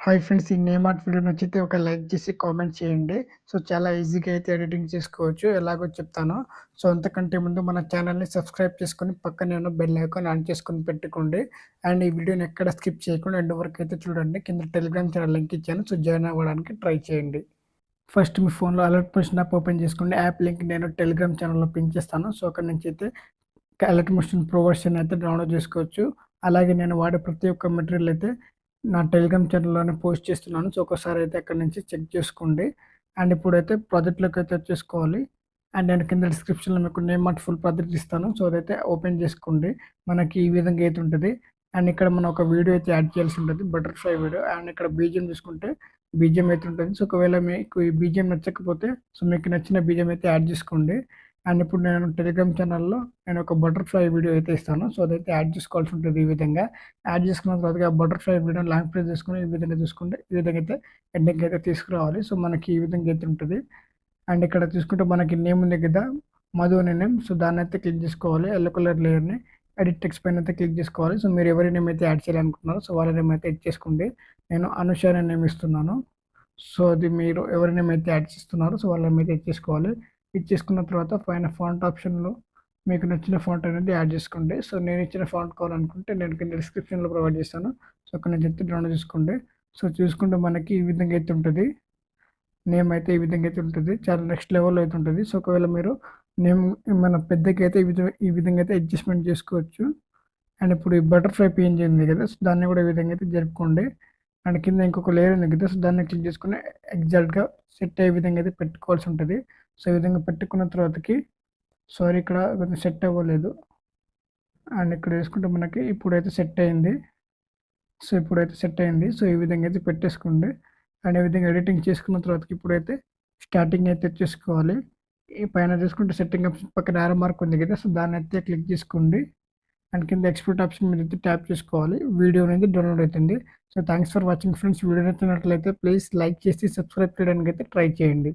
Hi friends! ఈ name art video నచ్చితే ఒక లైక్ చేసి కామెంట్ చేయండి. సో, చాలా ఈజీగా అయితే ఎడిటింగ్ చేసుకోవచ్చు. ఎలాగో చెప్తాను. సో, అంతకంటే ముందు మన ఛానల్‌ని సబ్స్క్రైబ్ చేసుకొని పక్కనే ఉన్న బెల్ ఐకాన్ ఆన్ చేసుకొని పెట్టుకోండి. అండ్ ఈ వీడియోని ఎక్కడ స్కిప్ చేయకుండా ఎండ్ వరకు అయితే చూడండి. కింద టెలిగ్రామ్ ఛానల్ లింక్ ఇచ్చాను. సో, జాయిన్ అవ్వడానికి ట్రై చేయండి. ఫస్ట్ మీ ఫోన్‌లో అలర్ట్ మోషన్ యాప్ ఓపెన్ చేసుకోండి. యాప్ లింక్ నేను టెలిగ్రామ్ ఛానల్‌లో పిన్ చేస్తాను. సో, అక్కడి నుంచి అయితే అలర్ట్ మోషన్ ప్రో వర్షన్ అయితే డౌన్‌లోడ్ చేసుకోవచ్చు. అలాగే నేను వాడే ప్రతి ఒక్క మెటీరియల్ అయితే నా టెలిగ్రామ్ ఛానల్‌లోనే పోస్ట్ చేస్తున్నాను. సో, ఒక్కసారి అయితే అక్కడి నుంచి చెక్ చేసుకోండి. అండ్ ఇప్పుడైతే ప్రాజెక్ట్‌లోకి అయితే వచ్చేసుకోవాలి. అండ్ నేను కింద డిస్క్రిప్షన్‌లో మీకు నేమ్ ఆర్ట్ ఫుల్ ప్రాజెక్ట్ ఇస్తాను. సో, అదైతే ఓపెన్ చేసుకోండి. మనకి ఈ విధంగా అయితే ఉంటది. అండ్ ఇక్కడ మనం ఒక వీడియో అయితే యాడ్ చేయాల్సి ఉంటది. Butterfly video. అండ్ ఇక్కడ బీజీఎం చూసుకుంటే బీజీఎం అయితే ఉంటది. సో, ఒకవేళ మీకు ఈ బీజీఎం నచ్చకపోతే సో, మీకు నచ్చిన బీజీఎం అయితే యాడ్ చేసుకోండి. అండ్ ఇప్పుడు నేను టెలిగ్రామ్ ఛానల్‌లో నేను ఒక బటర్‌ఫ్లై వీడియో అయితే ఇస్తాను. సో, అదైతే యాడ్ చేసుకోవాల్సి ఉంటది ఈ విధంగా. యాడ్ చేసుకున్న తర్వాత ఆ బటర్‌ఫ్లై వీడియోని లాంగ్ ప్రెస్ చేసుకొని ఈ విధంగా చూసుకుంటే ఈ విధంగా అయితే ఎండింగ్‌కి అయితే తీసుకురావాలి. సో, మనకి ఈ విధంగా అయితే ఉంటది. అండ్ ఇక్కడ చూసుకుంటే మనకి నేమ్ ఉంది కదా! మధు అనే నేమ్. సో, దాన్నైతే క్లిక్ చేసుకోవాలి. యెల్లో కలర్ లేయర్‌ని ఎడిట్ టెక్స్ట్ పైన అయితే క్లిక్ చేసుకోవాలి. సో, మీరు ఎవరి నేమ్ అయితే యాడ్ చేయాలనుకుంటున్నారో సో, వాళ్ళ నేమ్ అయితే ఇచ్చేసుకోండి. నేను అనుష అనే నేమ్ ఇస్తున్నాను. సో, అది మీరు ఎవరి నేమ్ అయితే యాడ్ చేస్తున్నారో సో, వాళ్ళ నేమ్ అయితే ఇచ్చేసుకోవాలి. ఇచ్చేసుకున్న తర్వాత పైన ఫాంట్ ఆప్షన్‌లో మీకు నచ్చిన ఫాంట్ అనేది యాడ్ చేసుకోండి. సో, నేను ఇచ్చిన ఫాంట్ కావాలనుకుంటే నేను కింద డిస్క్రిప్షన్‌లో ప్రొవైడ్ చేస్తాను. సో, అక్కడి నుంచి అయితే డౌన్‌లోడ్ చేసుకోండి. సో, చూసుకుంటే మనకి ఈ విధంగా అయితే ఉంటది. నేమ్ అయితే ఈ విధంగా అయితే ఉంటది. చాలా నెక్స్ట్ లెవెల్‌లో అయితే ఉంటది. సో, ఒకవేళ మీరు నేమ్ ఏమన్నా పెద్దగైతే ఈ విధంగా అయితే అడ్జస్ట్‌మెంట్ చేసుకోవచ్చు. అండ్ ఇప్పుడు ఈ బటర్‌ఫ్లై పీఎన్‌జీ ఉంది కదా! సో, దాన్ని కూడా ఈ విధంగా అయితే జరుపుకోండి. అండ్ కింద ఇంకొక లేయర్ ఉంది కదా! సో, దాన్ని క్లిక్ చేసుకొని ఎగ్జాక్ట్‌గా సెట్ అయ్యే విధంగా అయితే పెట్టుకోవాల్సి ఉంటది. సో, ఈ విధంగా పెట్టుకున్న తర్వాతకి సారీ ఇక్కడ కొంచెం సెట్ అవ్వలేదు. అండ్ ఇక్కడ చూసుకుంటే మనకి ఇప్పుడైతే సెట్ అయింది. సో, ఇప్పుడైతే సెట్ అయింది. సో, ఈ విధంగా అయితే పెట్టేసుకోండి. అండ్ ఈ విధంగా ఎడిటింగ్ చేసుకున్న తర్వాతకి ఇప్పుడైతే స్టార్టింగ్ అయితే వచ్చేసుకోవాలి. ఈ పైన చూసుకుంటే సెట్టింగ్ ఆప్షన్ పక్కన యారో మార్క్ ఉంది కదా! సో, దాన్నైతే క్లిక్ చేసుకోండి. అండ్ కింద ఎక్స్‌పోర్ట్ ఆప్షన్ మీద అయితే ట్యాప్ చేసుకోవాలి. వీడియో అనేది డౌన్‌లోడ్ అవుతుంది. So, thanks for watching friends. Video నచ్చినట్లయితే ప్లీజ్ లైక్ చేసి సబ్స్క్రైబ్ చేయడానికైతే ట్రై చేయండి.